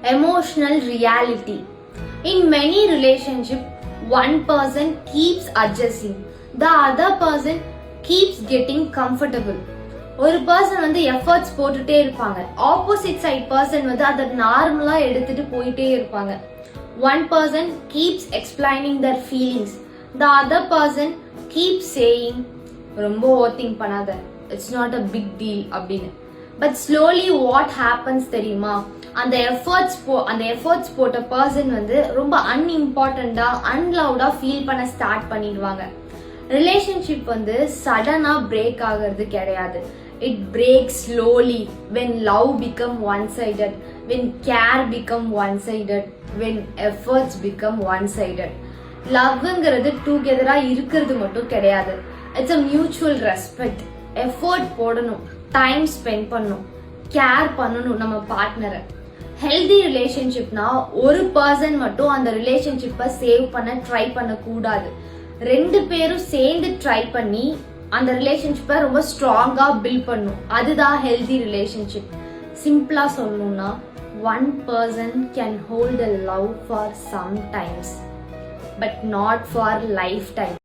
emotional reality. In many relationships, one person keeps adjusting, the other person keeps getting comfortable. ஒரு person வந்து efforts போட்டுட்டே இருப்பாங்க, opposite side person வந்து அதை நார்மலா எடுத்துட்டு போயிட்டே இருப்பாங்க. One person keeps explaining their feelings, the other person keeps saying ரொம்ப ஓவர் திங்க் பண்ணாத, it's not a big deal அப்படின்னு. பட் ஸ்லோலி வாட் ஹேப்பன்ஸ் தெரியுமா, அந்த எஃபர்ட்ஸ் போட்ட பர்சன் வந்து ரொம்ப அன்இம்பார்ட்டண்டா அன்லவுடா ஃபீல் பண்ண ஸ்டார்ட் பண்ணிடுவாங்க. ரிலேஷன்ஷிப் வந்து சடனா பிரேக் ஆகிறது கிடையாது. It break slowly when love become one-sided, when care become one-sided, when efforts become one-sided. லவ்ங்கிறது டுகெதரா இருக்கிறது மட்டும் கிடையாது. It's a mutual respect. Effort போடணும், டைம் ஸ்பெண்ட் பண்ணணும், கேர் பண்ணணும் நம்ம பார்ட்னரை. ஹெல்தி ரிலேஷன்ஷிப்னா ஒரு பர்சன் மட்டும் அந்த ரிலேஷன்ஷிப்பை சேவ் பண்ண ட்ரை பண்ண கூடாது. ரெண்டு பேரும் சேர்ந்து ட்ரை பண்ணி அந்த ரிலேஷன்ஷிப்பை ரொம்ப ஸ்ட்ராங்கா பில்ட் பண்ணும். அதுதான் ஹெல்தி ரிலேஷன்ஷிப். சிம்பிளா சொல்லணும்னா, one person can hold a love for some times but not for life time.